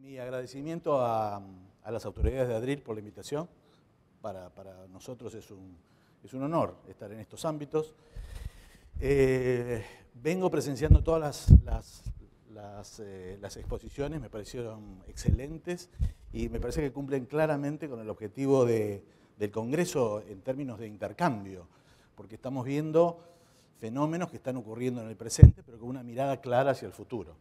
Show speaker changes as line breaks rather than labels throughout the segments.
Mi agradecimiento a las autoridades de ADRIL por la invitación. Para nosotros es un honor estar en estos ámbitos. Vengo presenciando todas las exposiciones, me parecieron excelentes y me parece que cumplen claramente con el objetivo del Congreso en términos de intercambio, porque estamos viendo fenómenos que están ocurriendo en el presente, pero con una mirada clara hacia el futuro.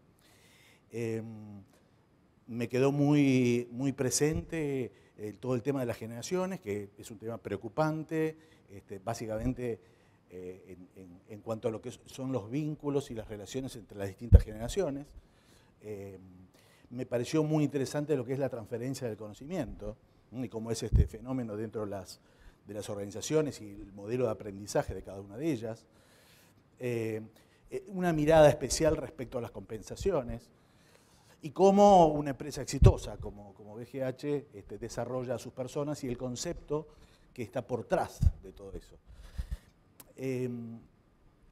Me quedó muy presente todo el tema de las generaciones, que es un tema preocupante, básicamente en cuanto a lo que son los vínculos y las relaciones entre las distintas generaciones. Me pareció muy interesante lo que es la transferencia del conocimiento y cómo es este fenómeno dentro de las organizaciones y el modelo de aprendizaje de cada una de ellas. Una mirada especial respecto a las compensaciones y cómo una empresa exitosa como BGH desarrolla a sus personas y el concepto que está por detrás de todo eso.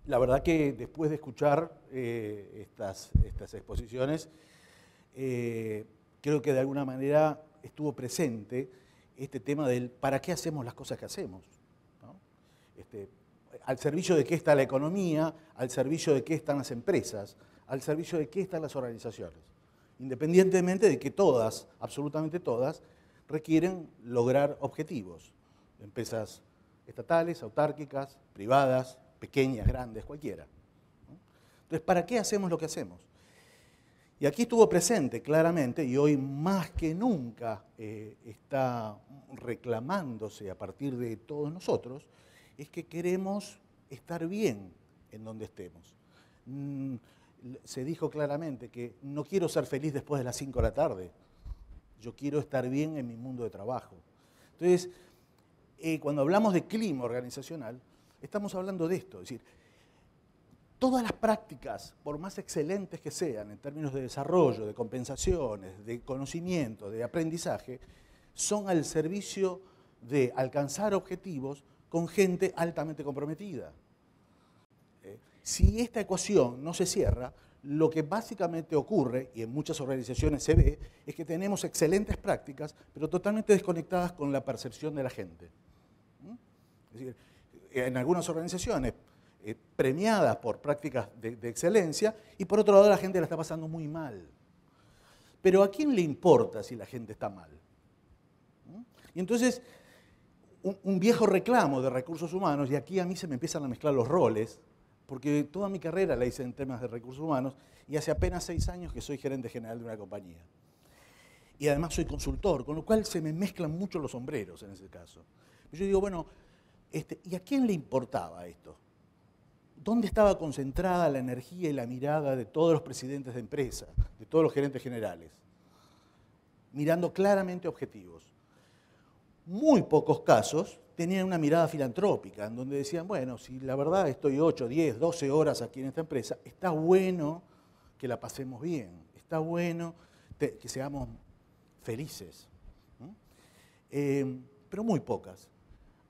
La verdad que después de escuchar estas exposiciones, creo que de alguna manera estuvo presente este tema del ¿para qué hacemos las cosas que hacemos? ¿No? ¿Al servicio de qué está la economía? ¿Al servicio de qué están las empresas? ¿Al servicio de qué están las organizaciones? Independientemente de que todas, absolutamente todas, requieren lograr objetivos. Empresas estatales, autárquicas, privadas, pequeñas, grandes, cualquiera. Entonces, ¿para qué hacemos lo que hacemos? Y aquí estuvo presente claramente, y hoy más que nunca está reclamándose a partir de todos nosotros, es que queremos estar bien en donde estemos. Se dijo claramente que no quiero ser feliz después de las 5 de la tarde, yo quiero estar bien en mi mundo de trabajo. Entonces, cuando hablamos de clima organizacional, estamos hablando de esto, es decir, todas las prácticas, por más excelentes que sean en términos de desarrollo, de compensaciones, de conocimiento, de aprendizaje, son al servicio de alcanzar objetivos con gente altamente comprometida. Si esta ecuación no se cierra, lo que básicamente ocurre, y en muchas organizaciones se ve, es que tenemos excelentes prácticas, pero totalmente desconectadas con la percepción de la gente. Es decir, en algunas organizaciones premiadas por prácticas de excelencia, y por otro lado la gente la está pasando muy mal. Pero ¿a quién le importa si la gente está mal? Y entonces, un viejo reclamo de recursos humanos, y aquí a mí se me empiezan a mezclar los roles, porque toda mi carrera la hice en temas de recursos humanos y hace apenas 6 años que soy gerente general de una compañía. Y además soy consultor, con lo cual se me mezclan mucho los sombreros en ese caso. Yo digo, bueno, ¿y a quién le importaba esto? ¿Dónde estaba concentrada la energía y la mirada de todos los presidentes de empresa, de todos los gerentes generales? Mirando claramente objetivos. Muy pocos casos tenían una mirada filantrópica, en donde decían, bueno, si la verdad estoy 8, 10, 12 horas aquí en esta empresa, está bueno que la pasemos bien, está bueno que seamos felices. Pero muy pocas.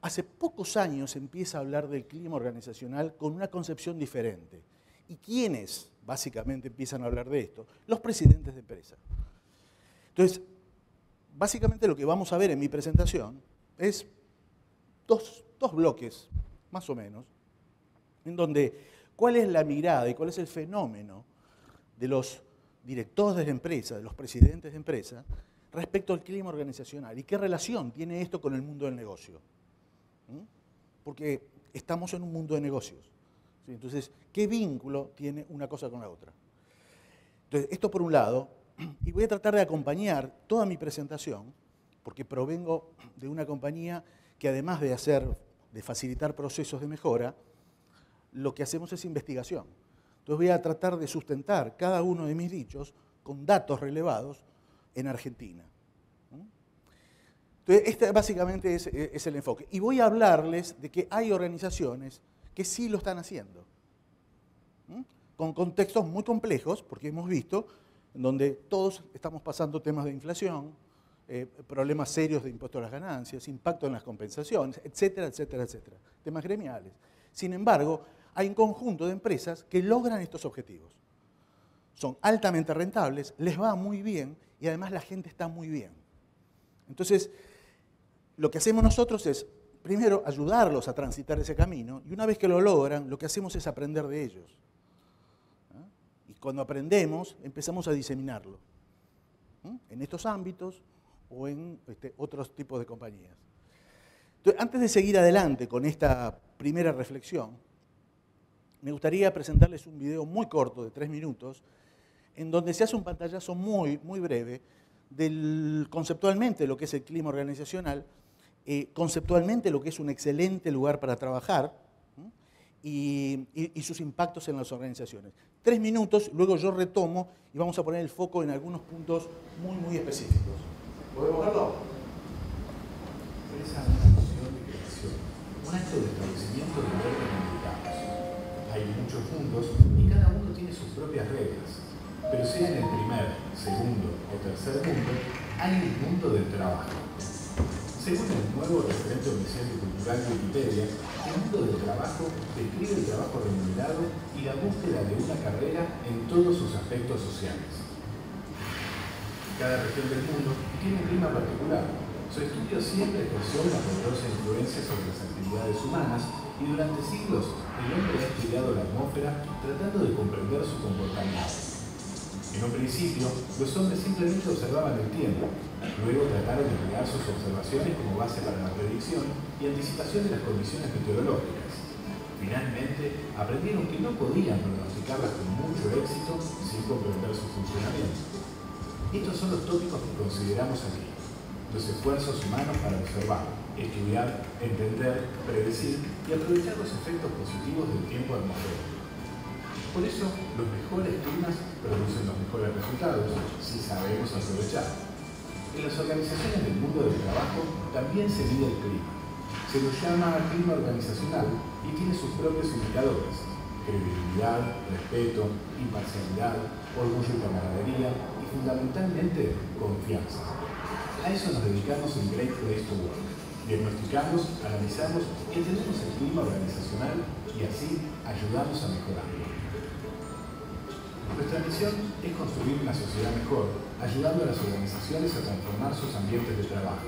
Hace pocos años se empieza a hablar del clima organizacional con una concepción diferente. ¿Y quiénes básicamente empiezan a hablar de esto? Los presidentes de empresa. Entonces, básicamente lo que vamos a ver en mi presentación es dos bloques, más o menos, en donde cuál es la mirada y cuál es el fenómeno de los directores de la empresa, de los presidentes de empresa, respecto al clima organizacional y qué relación tiene esto con el mundo del negocio. Porque estamos en un mundo de negocios. ¿Sí? Entonces, ¿qué vínculo tiene una cosa con la otra? Entonces, esto por un lado, y voy a tratar de acompañar toda mi presentación, porque provengo de una compañía que además de facilitar procesos de mejora, lo que hacemos es investigación. Entonces voy a tratar de sustentar cada uno de mis dichos con datos relevados en Argentina. Entonces, este básicamente es el enfoque. Y voy a hablarles de que hay organizaciones que sí lo están haciendo, con contextos muy complejos, porque hemos visto en donde todos estamos pasando temas de inflación, problemas serios de impuesto a las ganancias, impacto en las compensaciones, etcétera, etcétera, etcétera. Temas gremiales. Sin embargo, hay un conjunto de empresas que logran estos objetivos. Son altamente rentables, les va muy bien y además la gente está muy bien. Entonces, lo que hacemos nosotros es, primero, ayudarlos a transitar ese camino, y una vez que lo logran, lo que hacemos es aprender de ellos. Y cuando aprendemos, empezamos a diseminarlo en estos ámbitos o en otros tipos de compañías. Entonces, antes de seguir adelante con esta primera reflexión, me gustaría presentarles un video muy corto de 3 minutos, en donde se hace un pantallazo muy breve conceptualmente lo que es el clima organizacional, conceptualmente lo que es un excelente lugar para trabajar y sus impactos en las organizaciones. 3 minutos, luego yo retomo y vamos a poner el foco en algunos puntos muy específicos. ¿Podemos verlo?
Expresa una noción de creación, un acto de establecimiento de orden en el caos. Hay muchos mundos y cada uno tiene sus propias reglas, pero sea en el primer, segundo o tercer mundo, hay el mundo del trabajo. Según el nuevo referente oficial y cultural de Wikipedia, el mundo del trabajo describe el trabajo remunerado y la búsqueda de una carrera en todos sus aspectos sociales. Cada región del mundo tiene un clima particular. Su estudio siempre ejerció una poderosa influencia sobre las actividades humanas y durante siglos el hombre ha estudiado la atmósfera tratando de comprender su comportamiento. En un principio, los hombres simplemente observaban el tiempo, luego trataron de emplear sus observaciones como base para la predicción y anticipación de las condiciones meteorológicas. Finalmente, aprendieron que no podían pronosticarlas con mucho éxito sin comprender su funcionamiento. Estos son los tópicos que consideramos aquí: los esfuerzos humanos para observar, estudiar, entender, predecir y aprovechar los efectos positivos del tiempo atmosférico. Por eso, los mejores climas producen los mejores resultados, si sabemos aprovechar. En las organizaciones del mundo del trabajo también se mide el clima. Se lo llama clima organizacional y tiene sus propios indicadores: credibilidad, respeto, imparcialidad, orgullo y camaradería y fundamentalmente confianza. A eso nos dedicamos en Great Place to Work. Diagnosticamos, analizamos y entendemos el clima organizacional y así ayudamos a mejorarlo. Nuestra misión es construir una sociedad mejor, ayudando a las organizaciones a transformar sus ambientes de trabajo.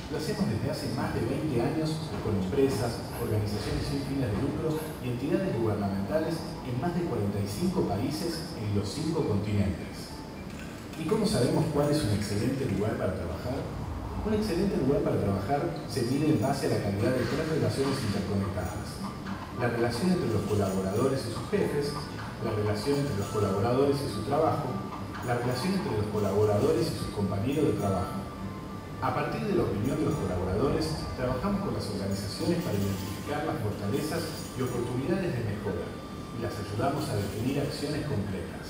Lo hacemos desde hace más de 20 años con empresas, organizaciones sin fines de lucro y entidades gubernamentales en más de 45 países en los 5 continentes. ¿Y cómo sabemos cuál es un excelente lugar para trabajar? Un excelente lugar para trabajar se mide en base a la calidad de 3 relaciones interconectadas: la relación entre los colaboradores y sus jefes, la relación entre los colaboradores y su trabajo, la relación entre los colaboradores y sus compañeros de trabajo. A partir de la opinión de los colaboradores, trabajamos con las organizaciones para identificar las fortalezas y oportunidades de mejora y las ayudamos a definir acciones concretas.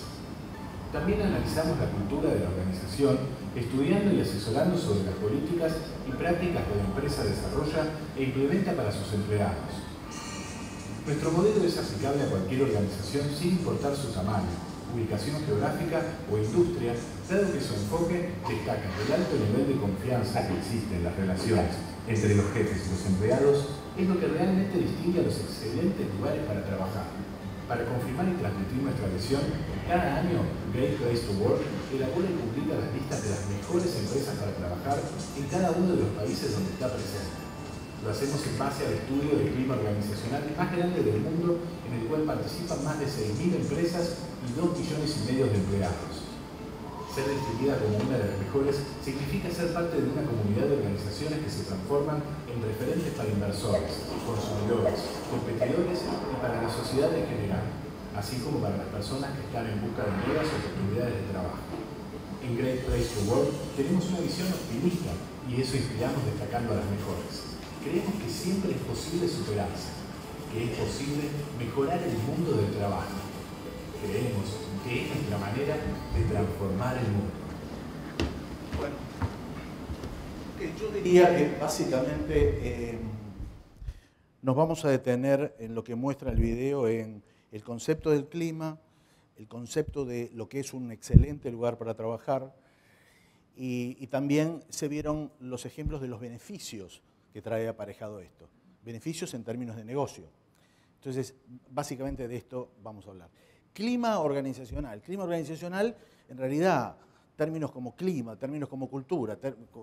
También analizamos la cultura de la organización, estudiando y asesorando sobre las políticas y prácticas que la empresa desarrolla e implementa para sus empleados. Nuestro modelo es aplicable a cualquier organización sin importar su tamaño, ubicación geográfica o industria, dado que su enfoque destaca el alto nivel de confianza que existe en las relaciones entre los jefes y los empleados, es lo que realmente distingue a los excelentes lugares para trabajar. Para confirmar y transmitir nuestra visión, cada año Great Place to Work elabora y publica las listas de las mejores empresas para trabajar en cada uno de los países donde está presente. Lo hacemos en base al estudio del clima organizacional más grande del mundo, en el cual participan más de 6.000 empresas y 2,5 millones de empleados. Ser distinguida como una de las mejores significa ser parte de una comunidad de organizaciones que se transforman en referentes para inversores, consumidores, competidores y para la sociedad en general, así como para las personas que están en busca de nuevas oportunidades de trabajo. En Great Place to Work tenemos una visión optimista y eso inspiramos destacando a las mejores. Creemos que siempre es posible superarse, que es posible mejorar el mundo del trabajo. Creemos que es nuestra manera de transformar el mundo.
Bueno, yo diría que básicamente nos vamos a detener en lo que muestra el video, en el concepto del clima, el concepto de lo que es un excelente lugar para trabajar y también se vieron los ejemplos de los beneficios que trae aparejado esto. Beneficios en términos de negocio. Entonces, básicamente de esto vamos a hablar. Clima organizacional. Clima organizacional, en realidad, términos como clima, términos como cultura,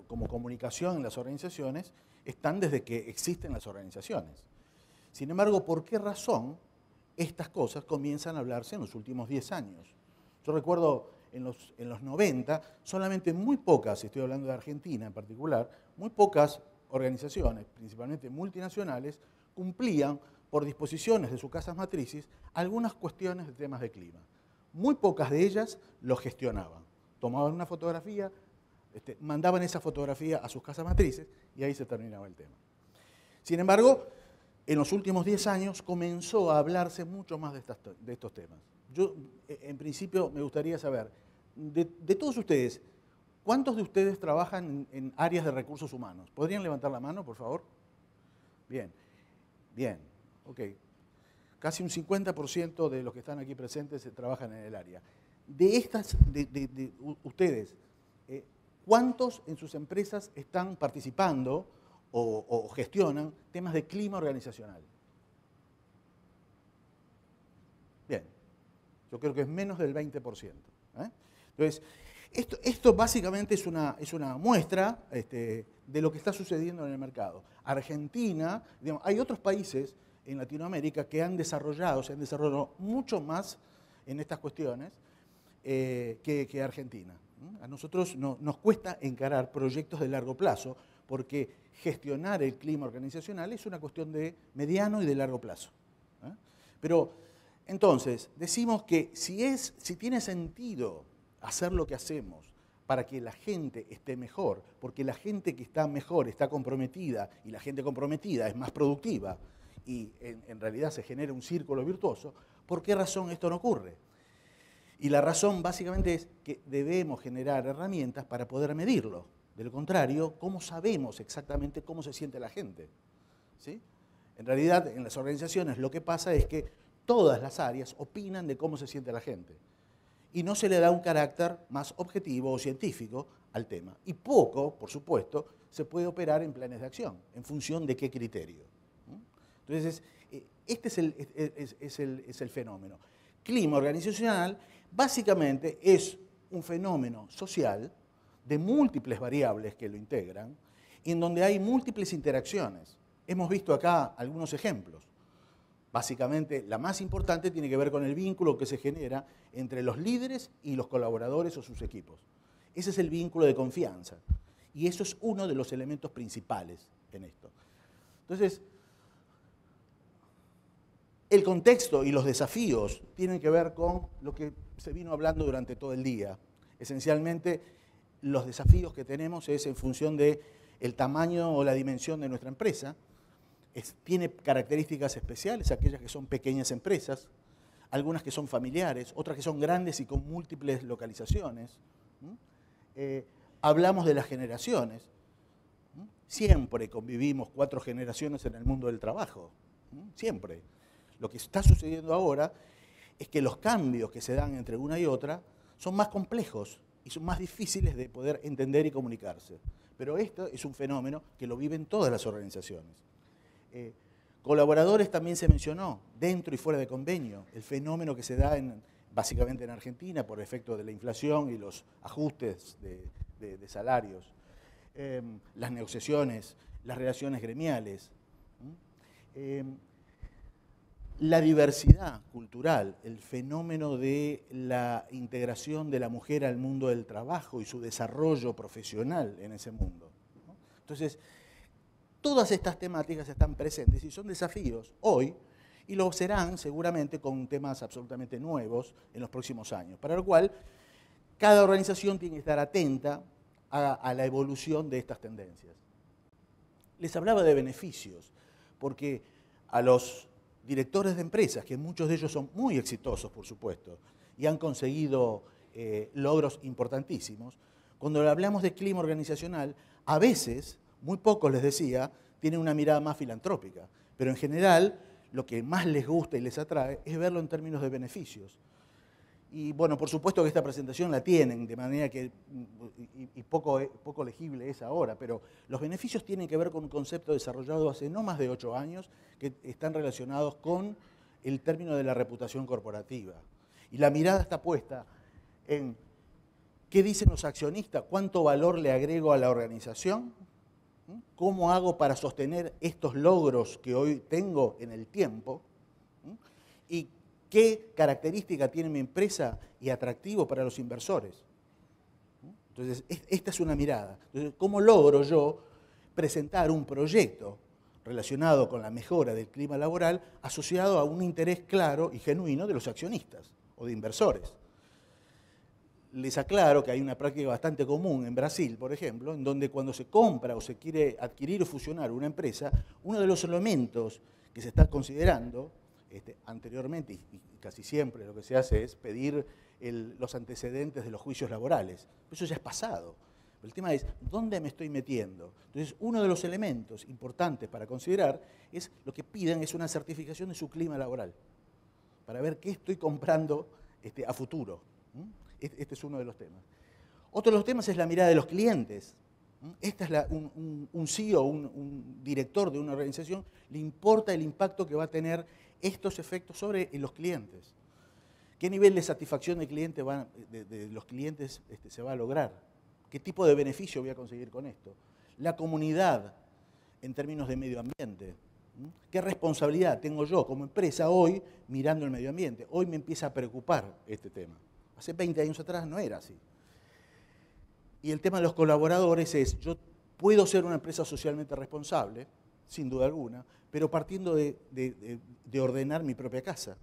como comunicación en las organizaciones, están desde que existen las organizaciones. Sin embargo, ¿por qué razón estas cosas comienzan a hablarse en los últimos 10 años? Yo recuerdo en los 90, solamente muy pocas, estoy hablando de Argentina en particular, muy pocas organizaciones, principalmente multinacionales, cumplían por disposiciones de sus casas matrices algunas cuestiones de temas de clima. Muy pocas de ellas lo gestionaban. Tomaban una fotografía, mandaban esa fotografía a sus casas matrices y ahí se terminaba el tema. Sin embargo, en los últimos 10 años comenzó a hablarse mucho más de estos temas. Yo, en principio, me gustaría saber, de todos ustedes, ¿cuántos de ustedes trabajan en áreas de recursos humanos? ¿Podrían levantar la mano, por favor? Bien, bien, ok. Casi un 50% de los que están aquí presentes trabajan en el área. De ustedes, ¿cuántos en sus empresas están participando o gestionan temas de clima organizacional? Bien, yo creo que es menos del 20%. Entonces, esto básicamente es una muestra de lo que está sucediendo en el mercado. Argentina, digamos, hay otros países en Latinoamérica que se han desarrollado mucho más en estas cuestiones que Argentina. A nosotros nos cuesta encarar proyectos de largo plazo porque gestionar el clima organizacional es una cuestión de mediano y de largo plazo. Pero entonces, decimos que si tiene sentido hacer lo que hacemos para que la gente esté mejor, porque la gente que está mejor está comprometida y la gente comprometida es más productiva y en realidad se genera un círculo virtuoso, ¿por qué razón esto no ocurre? Y la razón básicamente es que debemos generar herramientas para poder medirlo. De lo contrario, ¿cómo sabemos exactamente cómo se siente la gente? ¿Sí? En realidad, en las organizaciones lo que pasa es que todas las áreas opinan de cómo se siente la gente. Y no se le da un carácter más objetivo o científico al tema. Y poco, por supuesto, se puede operar en planes de acción, en función de qué criterio. Entonces, este es el fenómeno. Clima organizacional básicamente es un fenómeno social de múltiples variables que lo integran, en donde hay múltiples interacciones. Hemos visto acá algunos ejemplos. Básicamente, la más importante tiene que ver con el vínculo que se genera entre los líderes y los colaboradores o sus equipos. Ese es el vínculo de confianza. Y eso es uno de los elementos principales en esto. Entonces, el contexto y los desafíos tienen que ver con lo que se vino hablando durante todo el día. Esencialmente, los desafíos que tenemos es en función del tamaño o la dimensión de nuestra empresa. Tiene características especiales, aquellas que son pequeñas empresas, algunas que son familiares, otras que son grandes y con múltiples localizaciones. Hablamos de las generaciones. Siempre convivimos 4 generaciones en el mundo del trabajo. Siempre. Lo que está sucediendo ahora es que los cambios que se dan entre una y otra son más complejos y son más difíciles de poder entender y comunicarse. Pero esto es un fenómeno que lo viven todas las organizaciones. Colaboradores también se mencionó, dentro y fuera de convenio, el fenómeno que se da básicamente en Argentina por efecto de la inflación y los ajustes de salarios, las negociaciones, las relaciones gremiales, la diversidad cultural, el fenómeno de la integración de la mujer al mundo del trabajo y su desarrollo profesional en ese mundo. Entonces, todas estas temáticas están presentes y son desafíos hoy y lo serán seguramente con temas absolutamente nuevos en los próximos años, para lo cual cada organización tiene que estar atenta a la evolución de estas tendencias. Les hablaba de beneficios, porque a los directores de empresas, que muchos de ellos son muy exitosos, por supuesto, y han conseguido logros importantísimos, cuando hablamos de clima organizacional, a veces, muy pocos les decía, tienen una mirada más filantrópica, pero en general lo que más les gusta y les atrae es verlo en términos de beneficios. Y bueno, por supuesto que esta presentación la tienen, de manera que, y poco legible es ahora, pero los beneficios tienen que ver con un concepto desarrollado hace no más de 8 años, que están relacionados con el término de la reputación corporativa. Y la mirada está puesta en ¿Qué dicen los accionistas? ¿Cuánto valor le agrego a la organización? ¿Cómo hago para sostener estos logros que hoy tengo en el tiempo? ¿Y qué característica tiene mi empresa y atractivo para los inversores? Entonces, esta es una mirada. Entonces, ¿cómo logro yo presentar un proyecto relacionado con la mejora del clima laboral asociado a un interés claro y genuino de los accionistas o de inversores? Les aclaro que hay una práctica bastante común en Brasil, por ejemplo, en donde cuando se compra o se quiere adquirir o fusionar una empresa, uno de los elementos que se está considerando anteriormente, y casi siempre lo que se hace es pedir los antecedentes de los juicios laborales. Eso ya es pasado. El tema es, ¿dónde me estoy metiendo? Entonces, uno de los elementos importantes para considerar es lo que piden es una certificación de su clima laboral, para ver qué estoy comprando a futuro. Este es uno de los temas. Otro de los temas es la mirada de los clientes. Esta es un CEO, un director de una organización, le importa el impacto que va a tener estos efectos sobre los clientes. ¿Qué nivel de satisfacción de los clientes se va a lograr? ¿Qué tipo de beneficio voy a conseguir con esto? La comunidad en términos de medio ambiente. ¿Qué responsabilidad tengo yo como empresa hoy mirando el medio ambiente? Hoy me empieza a preocupar este tema. Hace 20 años atrás no era así. Y el tema de los colaboradores es, yo puedo ser una empresa socialmente responsable, sin duda alguna, pero partiendo de ordenar mi propia casa.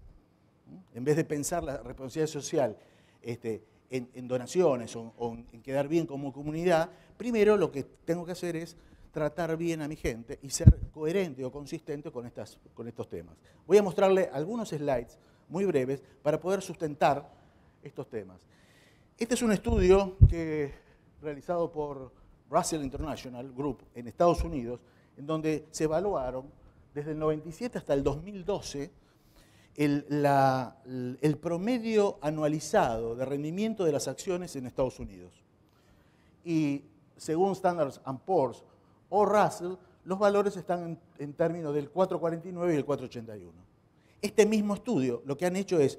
En vez de pensar la responsabilidad social en donaciones o en quedar bien como comunidad, primero lo que tengo que hacer es tratar bien a mi gente y ser coherente o consistente con estos temas. Voy a mostrarle algunos slides muy breves para poder sustentar estos temas. Este es un estudio realizado por Russell International Group en Estados Unidos, en donde se evaluaron desde el 97 hasta el 2012 el promedio anualizado de rendimiento de las acciones en Estados Unidos. Y según Standard & Poor's o Russell, los valores están en términos del 4,49 y el 4,81. Este mismo estudio lo que han hecho es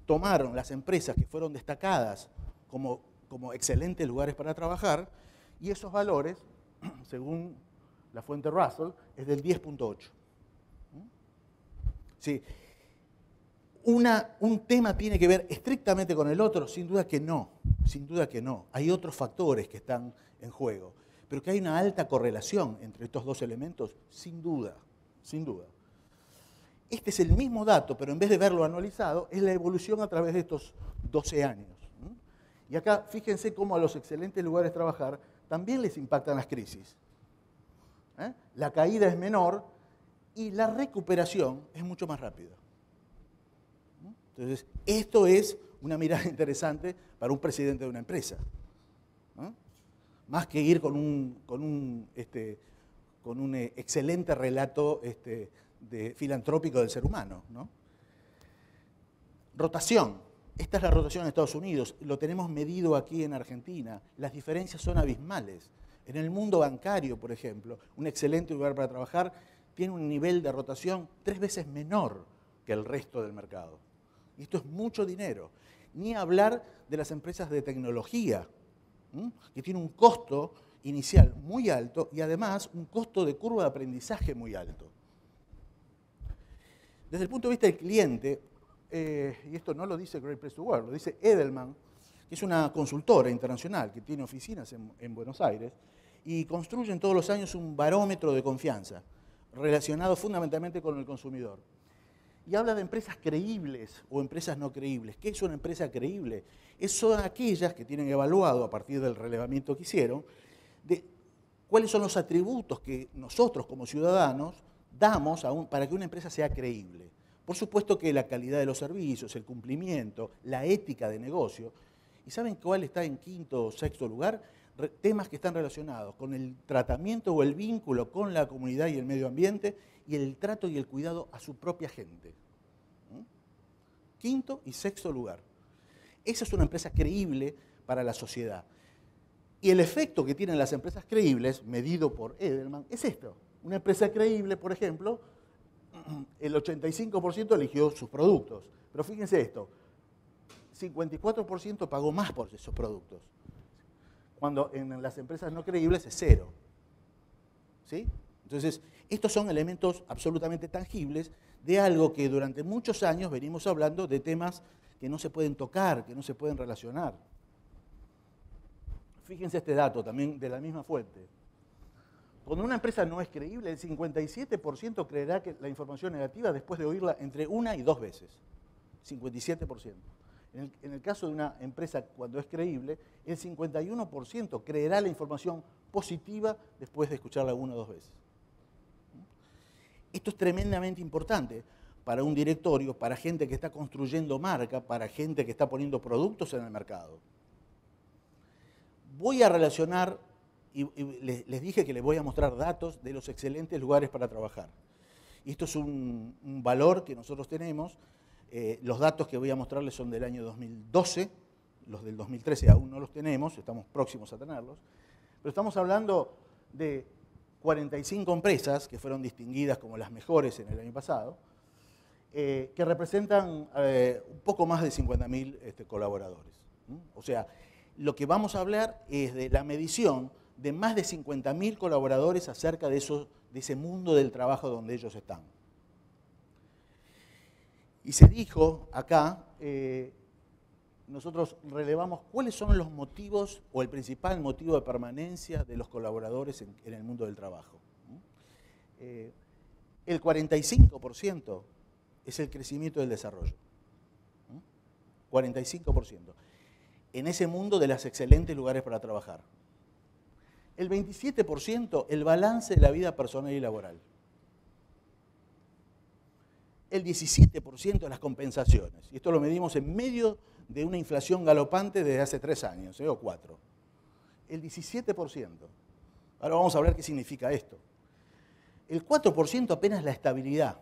tomaron las empresas que fueron destacadas como excelentes lugares para trabajar y esos valores, según la fuente Russell, es del 10,8. Sí. ¿Un tema tiene que ver estrictamente con el otro? Sin duda que no, sin duda que no. Hay otros factores que están en juego, pero que hay una alta correlación entre estos dos elementos, sin duda, sin duda. Este es el mismo dato, pero en vez de verlo anualizado, es la evolución a través de estos 12 años. Y acá, fíjense cómo a los excelentes lugares de trabajar también les impactan las crisis. La caída es menor y la recuperación es mucho más rápida. Entonces, esto es una mirada interesante para un presidente de una empresa. Más que ir con un excelente relato filantrópico del ser humano, ¿no? Rotación. Esta es la rotación en Estados Unidos. Lo tenemos medido aquí en Argentina. Las diferencias son abismales. En el mundo bancario, por ejemplo, un excelente lugar para trabajar tiene un nivel de rotación 3 veces menor que el resto del mercado. Y esto es mucho dinero. Ni hablar de las empresas de tecnología, que tienen un costo inicial muy alto y además un costo de curva de aprendizaje muy alto. Desde el punto de vista del cliente, y esto no lo dice Great Place to Work, lo dice Edelman, que es una consultora internacional que tiene oficinas en Buenos Aires y construyen todos los años un barómetro de confianza relacionado fundamentalmente con el consumidor. Y habla de empresas creíbles o empresas no creíbles. ¿Qué es una empresa creíble? Son aquellas que tienen evaluado a partir del relevamiento que hicieron de cuáles son los atributos que nosotros como ciudadanos damos para que una empresa sea creíble. Por supuesto que la calidad de los servicios, el cumplimiento, la ética de negocio. ¿Y saben cuál está en quinto o sexto lugar? Temas que están relacionados con el tratamiento o el vínculo con la comunidad y el medio ambiente y el trato y el cuidado a su propia gente. Quinto y sexto lugar. Esa es una empresa creíble para la sociedad. Y el efecto que tienen las empresas creíbles, medido por Edelman, es esto. Una empresa creíble, por ejemplo, el 85% eligió sus productos. Pero fíjense esto, 54% pagó más por esos productos, cuando en las empresas no creíbles es 0. ¿Sí? Entonces, estos son elementos absolutamente tangibles de algo que durante muchos años venimos hablando de temas que no se pueden tocar, que no se pueden relacionar. Fíjense este dato también de la misma fuente. Cuando una empresa no es creíble, el 57% creerá que la información negativa después de oírla entre 1 y 2 veces. 57%. En el caso de una empresa, cuando es creíble, el 51% creerá la información positiva después de escucharla 1 o 2 veces. Esto es tremendamente importante para un directorio, para gente que está construyendo marca, para gente que está poniendo productos en el mercado. Voy a relacionar, y les dije que les voy a mostrar datos de los excelentes lugares para trabajar. Y esto es un valor que nosotros tenemos. Los datos que voy a mostrarles son del año 2012, los del 2013 aún no los tenemos, estamos próximos a tenerlos, pero estamos hablando de 45 empresas que fueron distinguidas como las mejores en el año pasado, que representan un poco más de 50.000 colaboradores. O sea, lo que vamos a hablar es de la medición de más de 50.000 colaboradores acerca de ese mundo del trabajo donde ellos están. Y se dijo acá, nosotros relevamos cuáles son los motivos o el principal motivo de permanencia de los colaboradores en el mundo del trabajo. El 45% es el crecimiento del desarrollo. 45%. En ese mundo de los excelentes lugares para trabajar. El 27%, el balance de la vida personal y laboral. El 17% las compensaciones. Y esto lo medimos en medio de una inflación galopante desde hace 3 años, o 4. El 17%. Ahora vamos a hablar qué significa esto. El 4% apenas la estabilidad.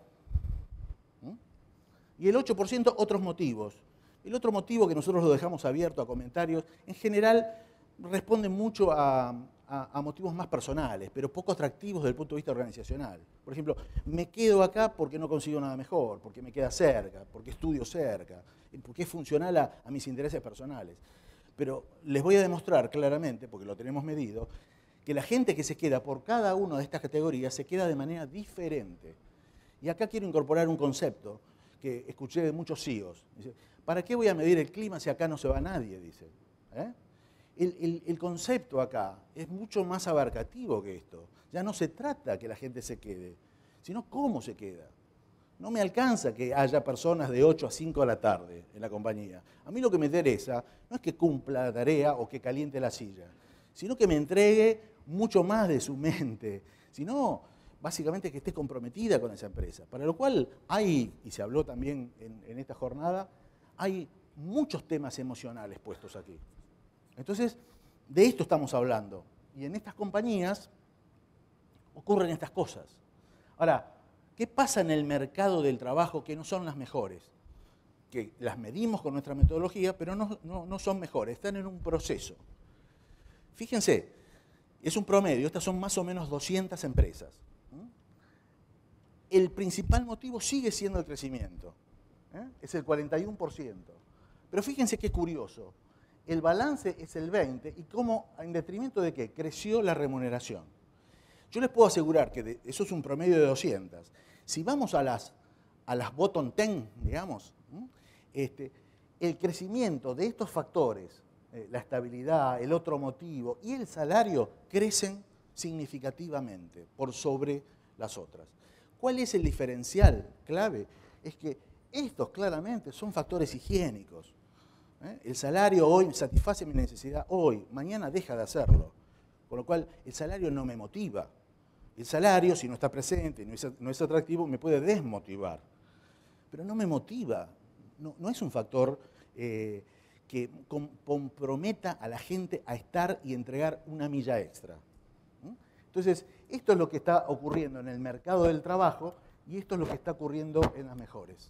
Y el 8% otros motivos. El otro motivo que nosotros lo dejamos abierto a comentarios, en general responde mucho a motivos más personales, pero poco atractivos desde el punto de vista organizacional. Por ejemplo, me quedo acá porque no consigo nada mejor, porque me queda cerca, porque estudio cerca, porque es funcional a mis intereses personales. Pero les voy a demostrar claramente, porque lo tenemos medido, que la gente que se queda por cada una de estas categorías se queda de manera diferente. Y acá quiero incorporar un concepto que escuché de muchos CEOs. Dice, ¿para qué voy a medir el clima si acá no se va nadie? Dice. El concepto acá es mucho más abarcativo que esto. Ya no se trata que la gente se quede, sino cómo se queda. No me alcanza que haya personas de 8 a 5 de la tarde en la compañía. A mí lo que me interesa no es que cumpla la tarea o que caliente la silla, sino que me entregue mucho más de su mente, sino básicamente que esté comprometida con esa empresa. Para lo cual hay, y se habló también en esta jornada, hay muchos temas emocionales puestos aquí. Entonces, de esto estamos hablando. Y en estas compañías ocurren estas cosas. Ahora, ¿qué pasa en el mercado del trabajo que no son las mejores? Que las medimos con nuestra metodología, pero no son mejores, están en un proceso. Fíjense, es un promedio, estas son más o menos 200 empresas. El principal motivo sigue siendo el crecimiento, es el 41%. Pero fíjense qué curioso. El balance es el 20% y cómo, en detrimento de qué, creció la remuneración. Yo les puedo asegurar que eso es un promedio de 200. Si vamos a las bottom 10, digamos, el crecimiento de estos factores, la estabilidad, el otro motivo y el salario crecen significativamente por sobre las otras. ¿Cuál es el diferencial clave? Es que estos claramente son factores higiénicos. El salario hoy satisface mi necesidad hoy, mañana deja de hacerlo. Con lo cual, el salario no me motiva. El salario, si no está presente, no es atractivo, me puede desmotivar. Pero no me motiva. No es un factor que comprometa a la gente a estar y entregar una milla extra. Entonces, esto es lo que está ocurriendo en el mercado del trabajo y esto es lo que está ocurriendo en las mejores.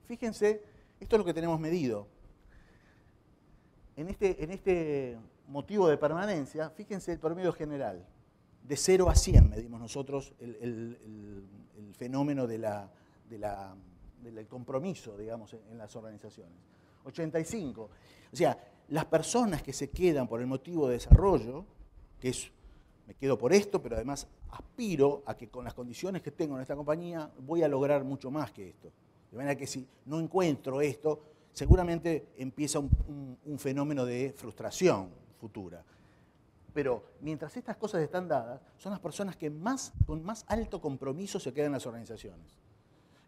Fíjense, esto es lo que tenemos medido. En este motivo de permanencia, fíjense el promedio general. De 0 a 100 medimos nosotros el fenómeno del compromiso, digamos, en las organizaciones. 85. O sea, las personas que se quedan por el motivo de desarrollo, que es, me quedo por esto, pero además aspiro a que con las condiciones que tengo en esta compañía voy a lograr mucho más que esto. De manera que si no encuentro esto, seguramente empieza un fenómeno de frustración futura. Pero mientras estas cosas están dadas, son las personas que con más alto compromiso se quedan en las organizaciones.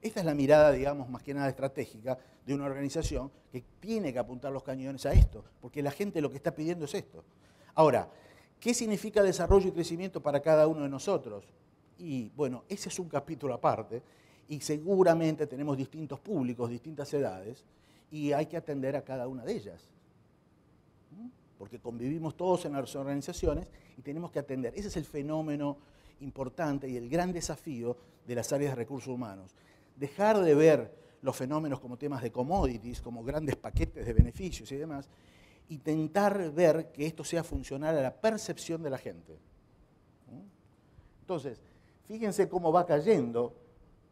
Esta es la mirada, digamos, más que nada estratégica de una organización que tiene que apuntar los cañones a esto, porque la gente lo que está pidiendo es esto. Ahora, ¿qué significa desarrollo y crecimiento para cada uno de nosotros? Y bueno, ese es un capítulo aparte, y seguramente tenemos distintos públicos, distintas edades, y hay que atender a cada una de ellas. Porque convivimos todos en las organizaciones y tenemos que atender. Ese es el fenómeno importante y el gran desafío de las áreas de recursos humanos. Dejar de ver los fenómenos como temas de commodities, como grandes paquetes de beneficios y demás, intentar ver que esto sea funcional a la percepción de la gente. Entonces, fíjense cómo va cayendo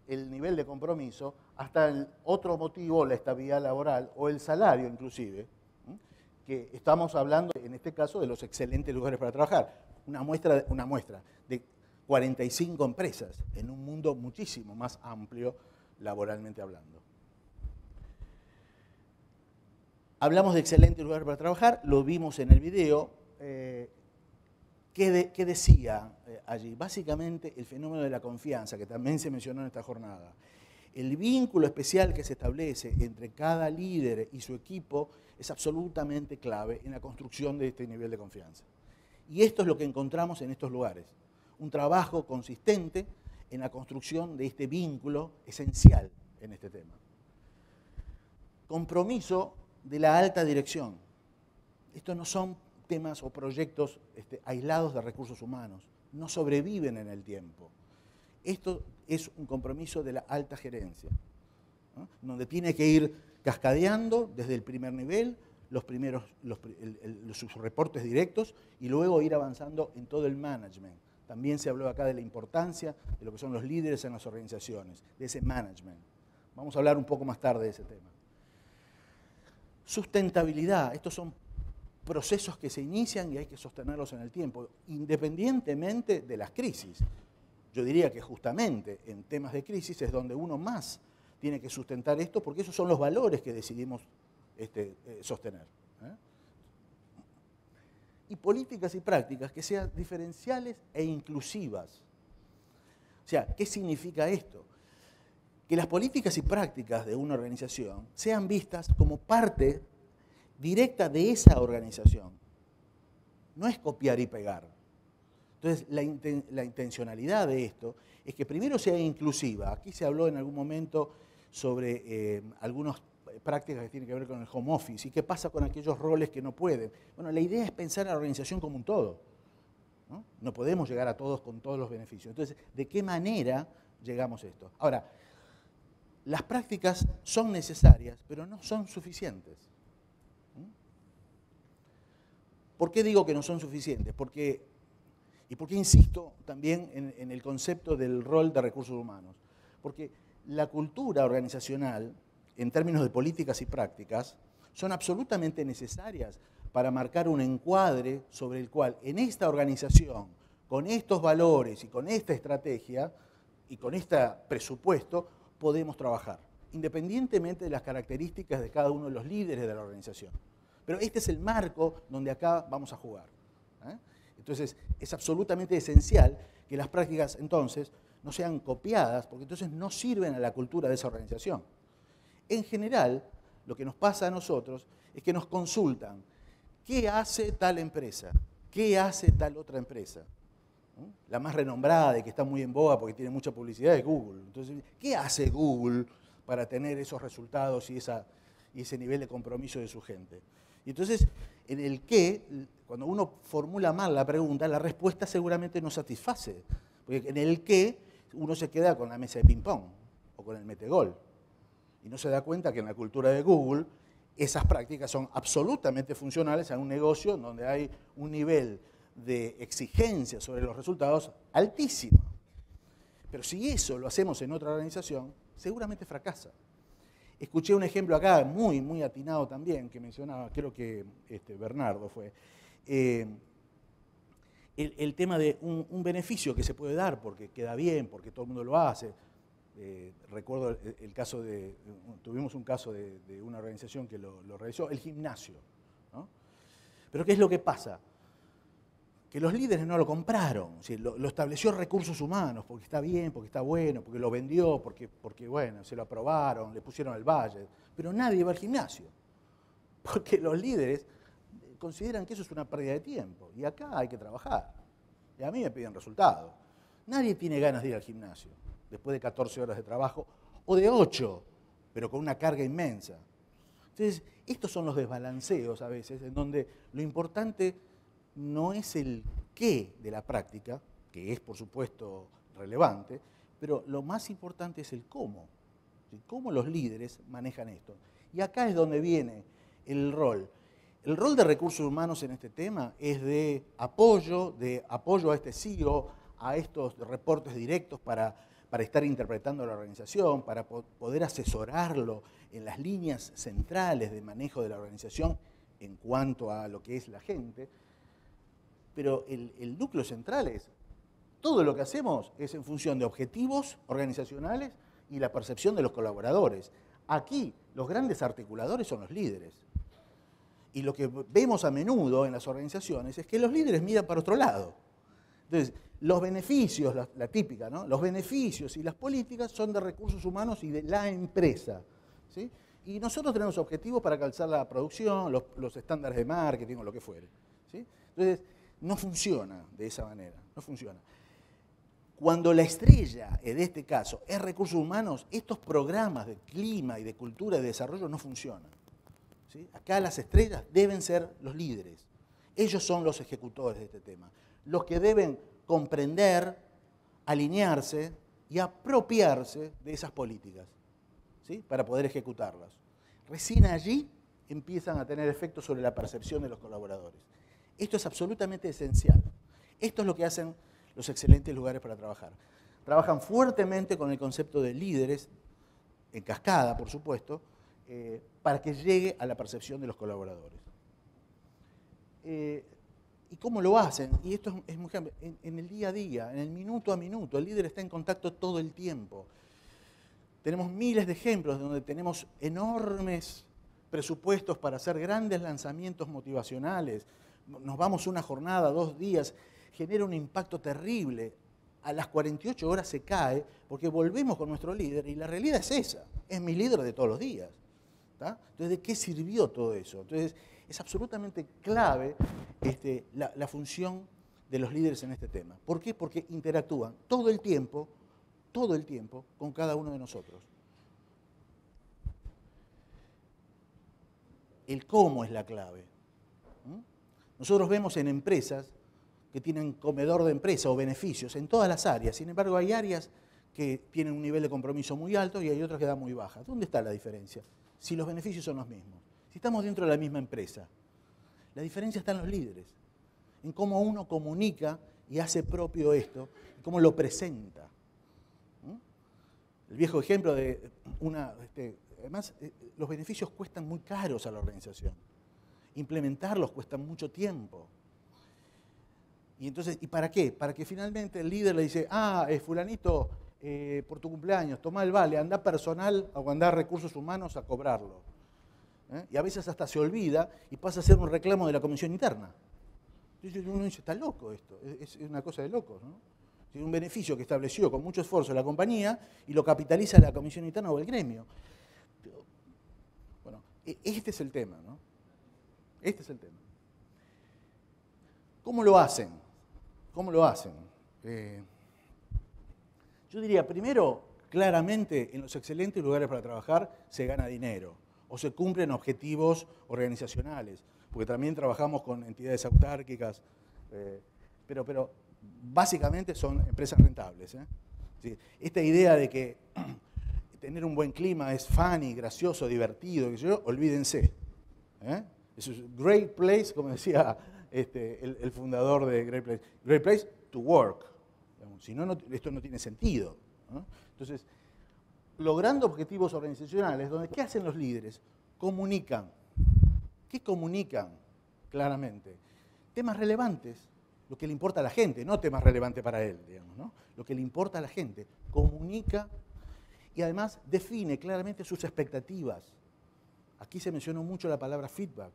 el nivel de compromiso hasta el otro motivo, la estabilidad laboral o el salario inclusive, que estamos hablando en este caso de los excelentes lugares para trabajar. Una muestra de 45 empresas en un mundo muchísimo más amplio laboralmente hablando. Hablamos de excelentes lugares para trabajar, lo vimos en el video. ¿Qué decía allí? Básicamente el fenómeno de la confianza, que también se mencionó en esta jornada. El vínculo especial que se establece entre cada líder y su equipo es absolutamente clave en la construcción de este nivel de confianza. Y esto es lo que encontramos en estos lugares. Un trabajo consistente en la construcción de este vínculo esencial en este tema. Compromiso de la alta dirección. Estos no son temas o proyectos aislados de recursos humanos. No sobreviven en el tiempo. Esto es un compromiso de la alta gerencia, ¿no? Donde tiene que ir cascadeando desde el primer nivel sus reportes directos y luego ir avanzando en todo el management. También se habló acá de la importancia de lo que son los líderes en las organizaciones, de ese management. Vamos a hablar un poco más tarde de ese tema. Sustentabilidad. Estos son procesos que se inician y hay que sostenerlos en el tiempo, independientemente de las crisis. Yo diría que justamente en temas de crisis es donde uno más tiene que sustentar esto, porque esos son los valores que decidimos sostener. Y políticas y prácticas que sean diferenciales e inclusivas. O sea, ¿qué significa esto? Que las políticas y prácticas de una organización sean vistas como parte directa de esa organización. No es copiar y pegar. Entonces, la intencionalidad de esto es que primero sea inclusiva. Aquí se habló en algún momento sobre algunas prácticas que tienen que ver con el home office y qué pasa con aquellos roles que no pueden. Bueno, la idea es pensar a la organización como un todo. No podemos llegar a todos con todos los beneficios. Entonces, ¿de qué manera llegamos a esto? Ahora, las prácticas son necesarias, pero no son suficientes. ¿Por qué digo que no son suficientes? ¿Y por qué insisto también en el concepto del rol de recursos humanos? Porque la cultura organizacional, en términos de políticas y prácticas, son absolutamente necesarias para marcar un encuadre sobre el cual en esta organización, con estos valores y con esta estrategia y con este presupuesto, podemos trabajar, independientemente de las características de cada uno de los líderes de la organización. Pero este es el marco donde acá vamos a jugar. Entonces, es absolutamente esencial que las prácticas, entonces, no sean copiadas, porque entonces no sirven a la cultura de esa organización. En general, lo que nos pasa a nosotros es que nos consultan, ¿qué hace tal empresa? ¿Qué hace tal otra empresa? La más renombrada y que está muy en boga porque tiene mucha publicidad es Google. Entonces, ¿qué hace Google para tener esos resultados y ese nivel de compromiso de su gente? Y entonces, en el qué, cuando uno formula mal la pregunta, la respuesta seguramente no satisface. Porque en el qué, uno se queda con la mesa de ping-pong o con el metegol. Y no se da cuenta que en la cultura de Google esas prácticas son absolutamente funcionales a un negocio donde hay un nivel de exigencia sobre los resultados altísimo. Pero si eso lo hacemos en otra organización, seguramente fracasa. Escuché un ejemplo acá, muy atinado también, que mencionaba, creo que Bernardo fue, el tema de un beneficio que se puede dar porque queda bien, porque todo el mundo lo hace. Recuerdo el caso tuvimos un caso de una organización que lo realizó, el gimnasio, ¿no? Pero ¿qué es lo que pasa? Que los líderes no lo compraron, ¿sí? Lo estableció Recursos Humanos, porque está bien, porque está bueno, porque lo vendió, porque bueno, se lo aprobaron, le pusieron el budget, pero nadie va al gimnasio, porque los líderes consideran que eso es una pérdida de tiempo, y acá hay que trabajar, y a mí me piden resultados. Nadie tiene ganas de ir al gimnasio, después de 14 horas de trabajo, o de 8, pero con una carga inmensa. Entonces, estos son los desbalanceos a veces, en donde lo importante no es el qué de la práctica, que es por supuesto relevante, pero lo más importante es el cómo, ¿sí? Cómo los líderes manejan esto. Y acá es donde viene el rol. El rol de recursos humanos en este tema es de apoyo a este CEO, a estos reportes directos para estar interpretando la organización, para poder asesorarlo en las líneas centrales de manejo de la organización en cuanto a lo que es la gente. Pero el núcleo central es, todo lo que hacemos es en función de objetivos organizacionales y la percepción de los colaboradores. Aquí los grandes articuladores son los líderes. Y lo que vemos a menudo en las organizaciones es que los líderes miran para otro lado. Entonces, los beneficios, la típica, ¿no? Los beneficios y las políticas son de recursos humanos y de la empresa, ¿sí? Y nosotros tenemos objetivos para calzar la producción, los estándares de marketing o lo que fuere, ¿sí? Entonces, no funciona de esa manera, no funciona. Cuando la estrella, en este caso, es recursos humanos, estos programas de clima y de cultura y de desarrollo no funcionan, ¿sí? Acá las estrellas deben ser los líderes. Ellos son los ejecutores de este tema, los que deben comprender, alinearse y apropiarse de esas políticas, ¿sí? Para poder ejecutarlas. Recién allí empiezan a tener efectos sobre la percepción de los colaboradores. Esto es absolutamente esencial. Esto es lo que hacen los excelentes lugares para trabajar. Trabajan fuertemente con el concepto de líderes, en cascada, por supuesto, para que llegue a la percepción de los colaboradores. ¿Y cómo lo hacen? Y esto es muy claro, en el día a día, en el minuto a minuto. El líder está en contacto todo el tiempo. Tenemos miles de ejemplos donde tenemos enormes presupuestos para hacer grandes lanzamientos motivacionales. Nos vamos una jornada, 2 días, genera un impacto terrible. A las 48 horas se cae porque volvemos con nuestro líder y la realidad es esa, es mi líder de todos los días, ¿tá? Entonces, ¿de qué sirvió todo eso? Entonces, es absolutamente clave la función de los líderes en este tema. ¿Por qué? Porque interactúan todo el tiempo con cada uno de nosotros. El cómo es la clave. Nosotros vemos en empresas que tienen comedor de empresa o beneficios en todas las áreas. Sin embargo, hay áreas que tienen un nivel de compromiso muy alto y hay otras que dan muy baja. ¿Dónde está la diferencia? Si los beneficios son los mismos. Si estamos dentro de la misma empresa, la diferencia está en los líderes, en cómo uno comunica y hace propio esto, y cómo lo presenta. El viejo ejemplo de además, los beneficios cuestan muy caros a la organización. Implementarlos cuesta mucho tiempo. Y entonces, ¿y para qué? Para que finalmente el líder le dice, fulanito, por tu cumpleaños, toma el vale, anda personal o anda recursos humanos a cobrarlo. Y a veces hasta se olvida y pasa a ser un reclamo de la comisión interna. Entonces uno dice, está loco esto, es una cosa de locos, ¿no? Tiene un beneficio que estableció con mucho esfuerzo la compañía y lo capitaliza la comisión interna o el gremio. Bueno, este es el tema, ¿no? Este es el tema. ¿Cómo lo hacen? ¿Cómo lo hacen? Yo diría, primero, claramente, en los excelentes lugares para trabajar se gana dinero o se cumplen objetivos organizacionales, porque también trabajamos con entidades autárquicas, pero básicamente son empresas rentables. ¿Sí? Esta idea de que tener un buen clima es funny, gracioso, divertido, olvídense. Eso es Great Place, como decía el fundador de Great Place. Great Place to work. Si no, esto no tiene sentido, ¿no? Entonces, logrando objetivos organizacionales, donde ¿qué hacen los líderes? Comunican. ¿Qué comunican? Claramente. Temas relevantes, lo que le importa a la gente, no temas relevantes para él, digamos, ¿no? Lo que le importa a la gente. Comunica y además define claramente sus expectativas. Aquí se mencionó mucho la palabra feedback,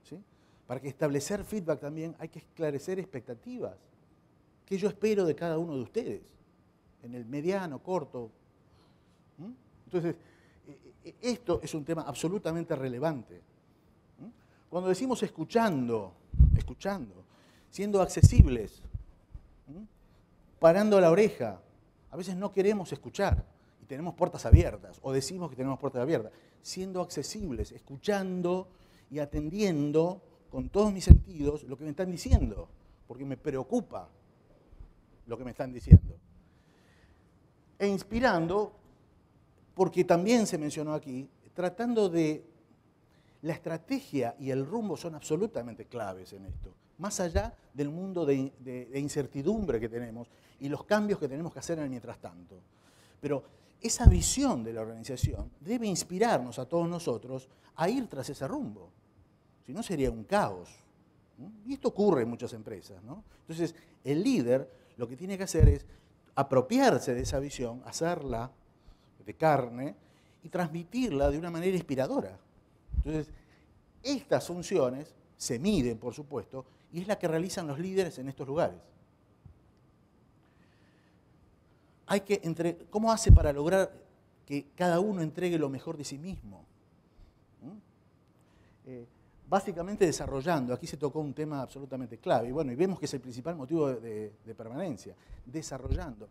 ¿sí? Para que establecer feedback también hay que esclarecer expectativas. ¿Qué yo espero de cada uno de ustedes? En el mediano, corto. Entonces, esto es un tema absolutamente relevante. Cuando decimos escuchando, siendo accesibles, parando la oreja, a veces no queremos escuchar y tenemos puertas abiertas, o decimos que tenemos puertas abiertas, siendo accesibles, escuchando y atendiendo con todos mis sentidos lo que me están diciendo, porque me preocupa lo que me están diciendo. E inspirando, porque también se mencionó aquí, tratando de... La estrategia y el rumbo son absolutamente claves en esto, más allá del mundo de incertidumbre que tenemos y los cambios que tenemos que hacer en el mientras tanto. Pero esa visión de la organización debe inspirarnos a todos nosotros a ir tras ese rumbo, si no sería un caos. Y esto ocurre en muchas empresas, ¿no? Entonces, el líder lo que tiene que hacer es apropiarse de esa visión, hacerla de carne y transmitirla de una manera inspiradora. Entonces, estas funciones se miden, por supuesto, y es la que realizan los líderes en estos lugares. ¿Cómo hace para lograr que cada uno entregue lo mejor de sí mismo? Básicamente desarrollando, aquí se tocó un tema absolutamente clave, y bueno, y vemos que es el principal motivo de permanencia, desarrollando,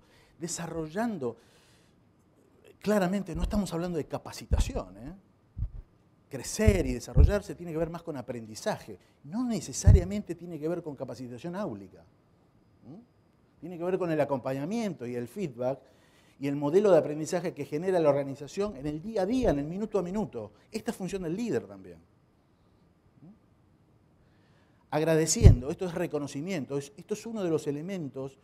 claramente no estamos hablando de capacitación, Crecer y desarrollarse tiene que ver más con aprendizaje, no necesariamente tiene que ver con capacitación áulica. Tiene que ver con el acompañamiento y el feedback y el modelo de aprendizaje que genera la organización en el día a día, en el minuto a minuto. Esta es función del líder también. Agradeciendo, esto es reconocimiento, esto es uno de los elementos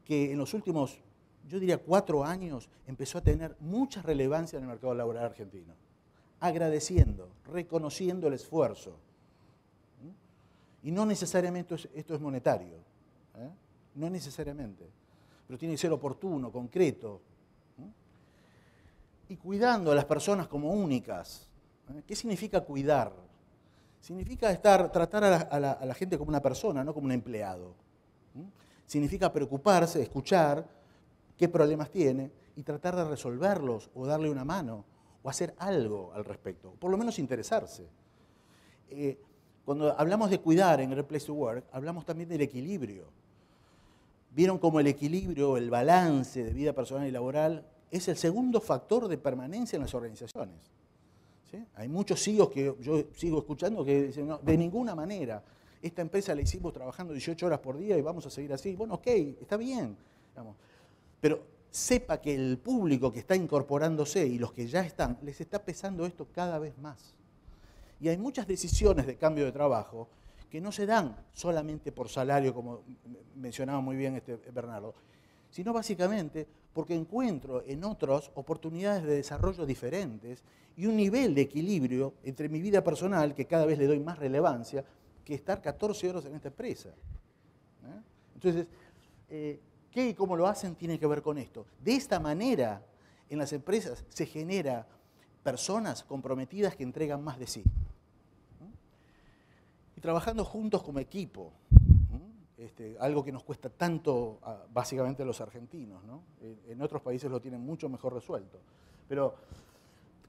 que en los últimos, yo diría 4 años, empezó a tener mucha relevancia en el mercado laboral argentino. Agradeciendo, reconociendo el esfuerzo. Y no necesariamente esto es monetario, no necesariamente, pero tiene que ser oportuno, concreto. Y cuidando a las personas como únicas. ¿Qué significa cuidar? Significa tratar a la gente como una persona, no como un empleado. Significa preocuparse, escuchar qué problemas tiene y tratar de resolverlos o darle una mano o hacer algo al respecto, por lo menos interesarse. Cuando hablamos de cuidar en Great Place to Work, hablamos también del equilibrio. Vieron cómo el equilibrio, el balance de vida personal y laboral es el segundo factor de permanencia en las organizaciones. ¿Sí? Hay muchos CEOs que yo sigo escuchando que dicen, no, de ninguna manera, esta empresa la hicimos trabajando 18 horas por día y vamos a seguir así. Bueno, ok, está bien, digamos. Pero sepa que el público que está incorporándose y los que ya están, les está pesando esto cada vez más. Y hay muchas decisiones de cambio de trabajo que no se dan solamente por salario, como mencionaba muy bien Bernardo, sino básicamente porque encuentro en otras oportunidades de desarrollo diferentes y un nivel de equilibrio entre mi vida personal, que cada vez le doy más relevancia, que estar 14 horas en esta empresa. Entonces, ¿qué y cómo lo hacen tiene que ver con esto? De esta manera, en las empresas se genera personas comprometidas que entregan más de sí. Y trabajando juntos como equipo, algo que nos cuesta tanto, básicamente a los argentinos, ¿no? En otros países lo tienen mucho mejor resuelto. Pero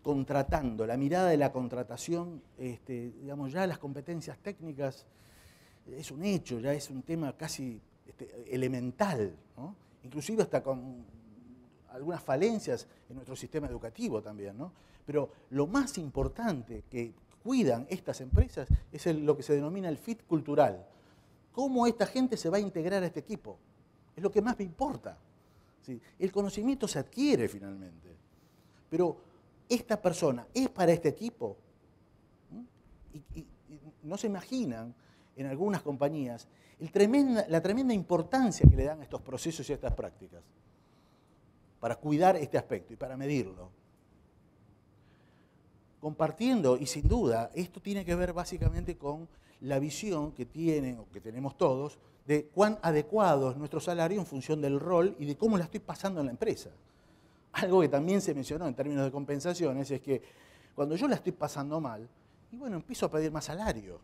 contratando, la mirada de la contratación, digamos, ya las competencias técnicas es un hecho, ya es un tema casi elemental, ¿no? Inclusive hasta con algunas falencias en nuestro sistema educativo también, ¿no? Pero lo más importante que cuidan estas empresas es lo que se denomina el fit cultural. ¿Cómo esta gente se va a integrar a este equipo? Es lo que más me importa. ¿Sí? El conocimiento se adquiere finalmente, pero esta persona es para este equipo. Y no se imaginan en algunas compañías la tremenda importancia que le dan a estos procesos y a estas prácticas. para cuidar este aspecto y para medirlo. Compartiendo, y sin duda, esto tiene que ver básicamente con la visión que tienen, o que tenemos todos, de cuán adecuado es nuestro salario en función del rol y de cómo la estoy pasando en la empresa. Algo que también se mencionó en términos de compensaciones es que cuando yo la estoy pasando mal, y bueno, empiezo a pedir más salario.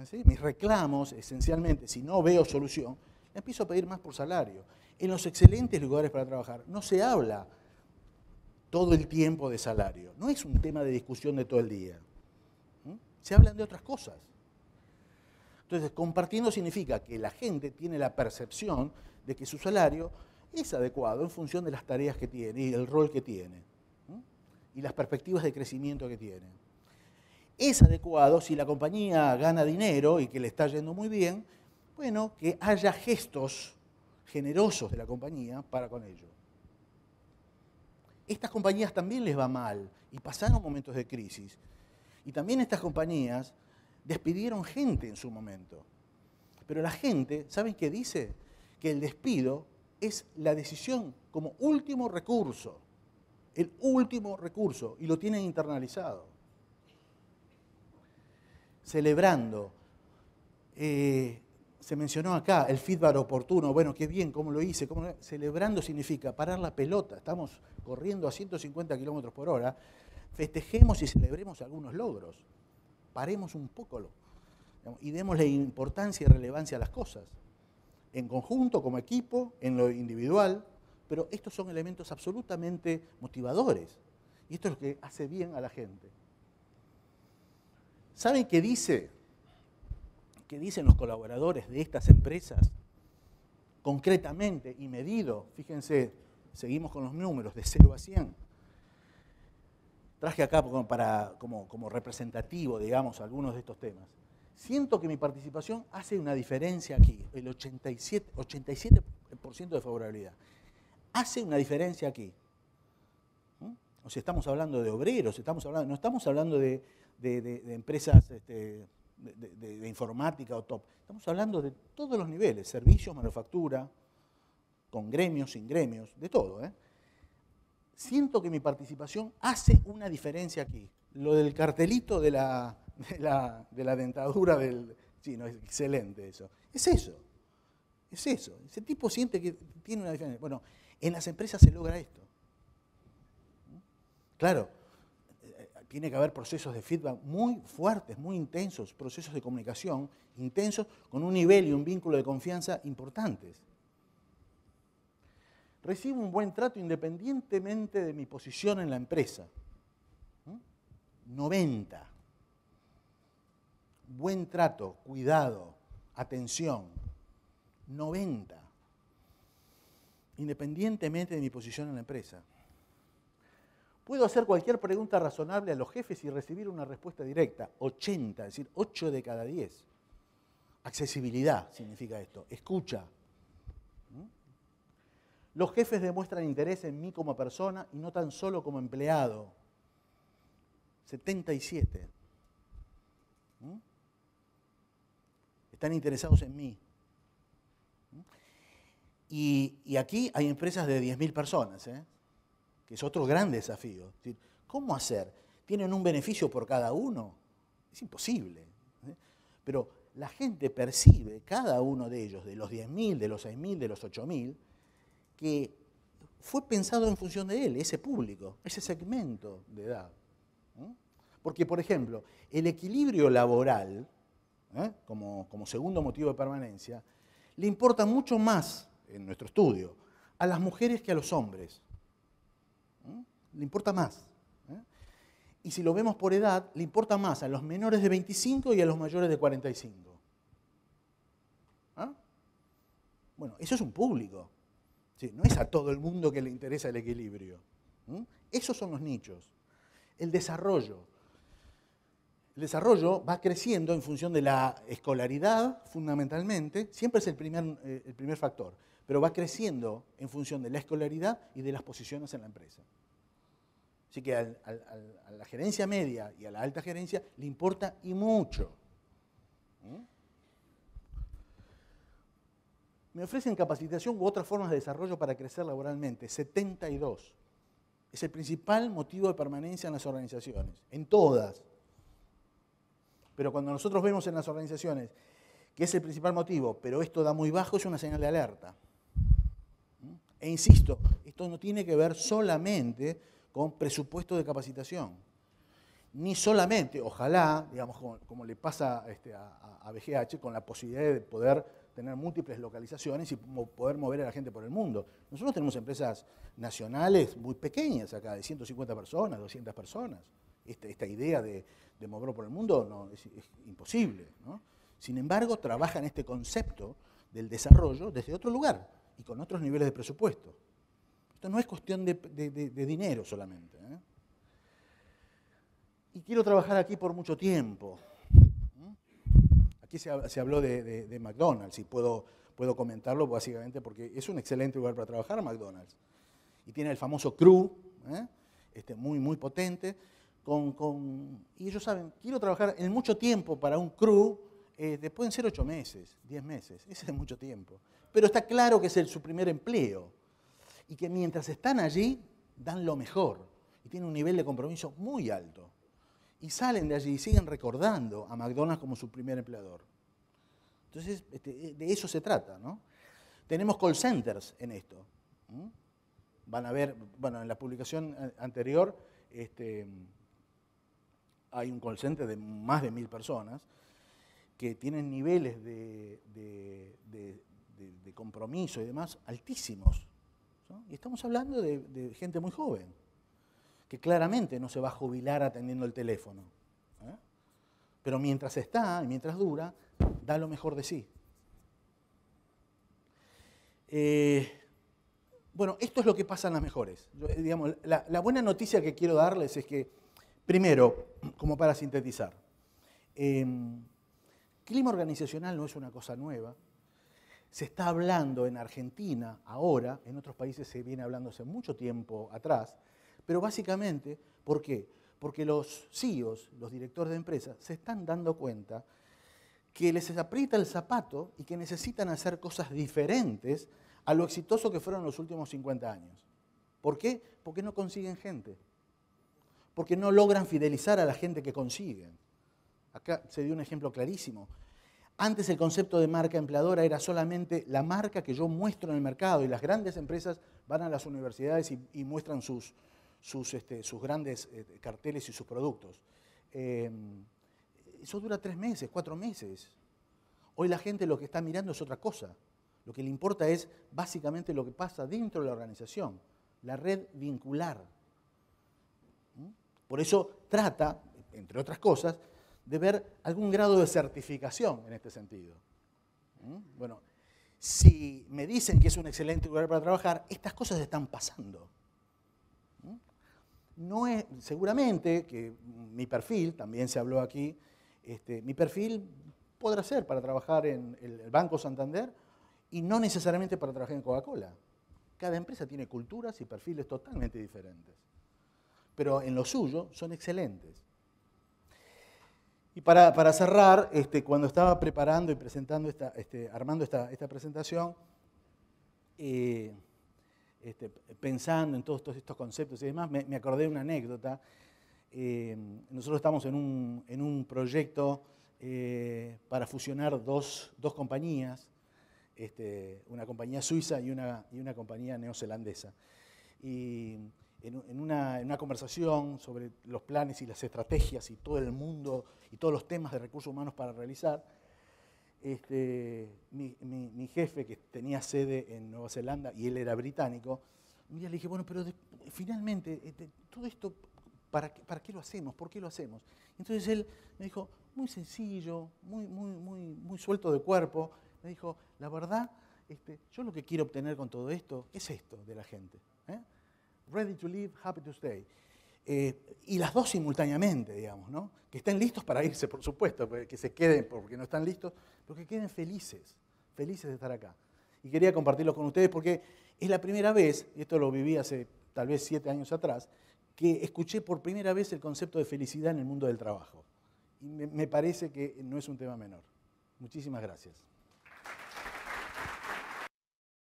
¿Sí? Mis reclamos, esencialmente, si no veo solución, empiezo a pedir más por salario. En los excelentes lugares para trabajar no se habla todo el tiempo de salario. No es un tema de discusión de todo el día. Se hablan de otras cosas. Entonces, compartiendo significa que la gente tiene la percepción de que su salario es adecuado en función de las tareas que tiene y el rol que tiene, y las perspectivas de crecimiento que tiene. Es adecuado si la compañía gana dinero y que le está yendo muy bien, bueno, que haya gestos generosos de la compañía para con ello. Estas compañías también les va mal y pasaron momentos de crisis. Y también estas compañías despidieron gente en su momento. Pero la gente, ¿saben qué dice? Que el despido es la decisión como último recurso. El último recurso. Y lo tienen internalizado. Celebrando. Se mencionó acá el feedback oportuno. Bueno, qué bien, cómo lo hice. Celebrando significa parar la pelota. Estamos corriendo a 150 kilómetros por hora. Festejemos y celebremos algunos logros. Paremos un poco y démosle importancia y relevancia a las cosas. En conjunto, como equipo, en lo individual, pero estos son elementos absolutamente motivadores. Y esto es lo que hace bien a la gente. ¿Saben qué dicen los colaboradores de estas empresas? Concretamente y medido, fíjense, seguimos con los números de 0 a 100. Traje acá como representativo, digamos, algunos de estos temas. Siento que mi participación hace una diferencia aquí, el 87% de favorabilidad. Hace una diferencia aquí. O sea, estamos hablando de obreros, no estamos hablando de empresas de informática o top. Estamos hablando de todos los niveles, servicios, manufactura, con gremios, sin gremios, de todo, Siento que mi participación hace una diferencia aquí. Lo del cartelito de la dentadura sí, no, es excelente eso. Es eso. Ese tipo siente que tiene una diferencia. Bueno, en las empresas se logra esto. Claro, tiene que haber procesos de feedback muy fuertes, muy intensos, procesos de comunicación intensos, con un nivel y un vínculo de confianza importantes. Recibo un buen trato independientemente de mi posición en la empresa. 90. Buen trato, cuidado, atención. 90. Independientemente de mi posición en la empresa. Puedo hacer cualquier pregunta razonable a los jefes y recibir una respuesta directa. 80, es decir, 8 de cada 10. Accesibilidad significa esto. Escucha. Los jefes demuestran interés en mí como persona y no tan solo como empleado. 77. Están interesados en mí. Y aquí hay empresas de 10.000 personas, que es otro gran desafío. Es decir, ¿cómo hacer? ¿Tienen un beneficio por cada uno? Es imposible. Pero la gente percibe, cada uno de ellos, de los 10.000, de los 6.000, de los 8.000, que fue pensado en función de él, ese público, ese segmento de edad. Porque, por ejemplo, el equilibrio laboral, como segundo motivo de permanencia, le importa mucho más, en nuestro estudio, a las mujeres que a los hombres. Le importa más. Y si lo vemos por edad, le importa más a los menores de 25 y a los mayores de 45. Bueno, eso es un público. Sí, no es a todo el mundo que le interesa el equilibrio. Esos son los nichos. El desarrollo. El desarrollo va creciendo en función de la escolaridad, fundamentalmente. Siempre es el primer factor. Pero va creciendo en función de la escolaridad y de las posiciones en la empresa. Así que a la gerencia media y a la alta gerencia le importa y mucho. Me ofrecen capacitación u otras formas de desarrollo para crecer laboralmente, 72. Es el principal motivo de permanencia en las organizaciones, en todas. Pero cuando nosotros vemos en las organizaciones que es el principal motivo, pero esto da muy bajo, es una señal de alerta. E insisto, esto no tiene que ver solamente con presupuesto de capacitación, ni solamente, ojalá, digamos, como le pasa a BGH, con la posibilidad de poder tener múltiples localizaciones y poder mover a la gente por el mundo. Nosotros tenemos empresas nacionales muy pequeñas acá, de 150 personas, 200 personas. Esta idea de moverlo por el mundo no, es imposible, ¿no? Sin embargo, trabajan este concepto del desarrollo desde otro lugar y con otros niveles de presupuesto. Esto no es cuestión de dinero solamente, ¿eh? Y quiero trabajar aquí por mucho tiempo. Aquí se habló de McDonald's y puedo comentarlo básicamente porque es un excelente lugar para trabajar, McDonald's. Y tiene el famoso crew, muy, muy potente. Y ellos saben, quiero trabajar en mucho tiempo para un crew, pueden ser 8 meses, 10 meses, ese es mucho tiempo. Pero está claro que es su primer empleo y que mientras están allí dan lo mejor y tienen un nivel de compromiso muy alto. Y salen de allí y siguen recordando a McDonald's como su primer empleador. Entonces, de eso se trata, ¿no? Tenemos call centers en esto. Van a ver, bueno, en la publicación anterior hay un call center de más de 1000 personas que tienen niveles de compromiso y demás altísimos, ¿no? Y estamos hablando de gente muy joven, que claramente no se va a jubilar atendiendo el teléfono, ¿eh? Pero mientras está y mientras dura, da lo mejor de sí. Bueno, esto es lo que pasa en las mejores. Digamos, la buena noticia que quiero darles es que, primero, como para sintetizar, clima organizacional no es una cosa nueva. Se está hablando en Argentina ahora, en otros países se viene hablando hace mucho tiempo atrás, pero básicamente, ¿por qué? Porque los CEOs, los directores de empresas, se están dando cuenta que les aprieta el zapato y que necesitan hacer cosas diferentes a lo exitoso que fueron los últimos 50 años. ¿Por qué? Porque no consiguen gente. Porque no logran fidelizar a la gente que consiguen. Acá se dio un ejemplo clarísimo. Antes el concepto de marca empleadora era solamente la marca que yo muestro en el mercado y las grandes empresas van a las universidades y muestran sus grandes carteles y sus productos. Eso dura 3 meses, 4 meses. Hoy la gente lo que está mirando es otra cosa. Lo que le importa es básicamente lo que pasa dentro de la organización, la red vincular. Por eso trata, entre otras cosas, de ver algún grado de certificación en este sentido. Bueno, si me dicen que es un excelente lugar para trabajar, estas cosas están pasando. No es, seguramente que mi perfil, también se habló aquí, mi perfil podrá ser para trabajar en el Banco Santander y no necesariamente para trabajar en Coca-Cola. Cada empresa tiene culturas y perfiles totalmente diferentes. Pero en lo suyo son excelentes. Y para cerrar, cuando estaba preparando y presentando armando esta presentación, pensando en todos estos conceptos y demás, me acordé de una anécdota. Nosotros estamos en un proyecto para fusionar dos compañías, una compañía suiza y una compañía neozelandesa. Y en una conversación sobre los planes y las estrategias y todo el mundo y todos los temas de recursos humanos para realizar, mi jefe, que tenía sede en Nueva Zelanda y él era británico, un día le dije, bueno, pero finalmente, todo esto, ¿para qué lo hacemos? ¿Por qué lo hacemos? Entonces él me dijo, muy sencillo, muy suelto de cuerpo, me dijo, la verdad, yo lo que quiero obtener con todo esto es esto de la gente. Ready to live, happy to stay. Y las dos simultáneamente, digamos, ¿no? Que estén listos para irse, por supuesto, que se queden porque no están listos, pero que queden felices de estar acá. Y quería compartirlo con ustedes porque es la primera vez, y esto lo viví hace tal vez 7 años atrás, que escuché por primera vez el concepto de felicidad en el mundo del trabajo. Y me parece que no es un tema menor. Muchísimas gracias.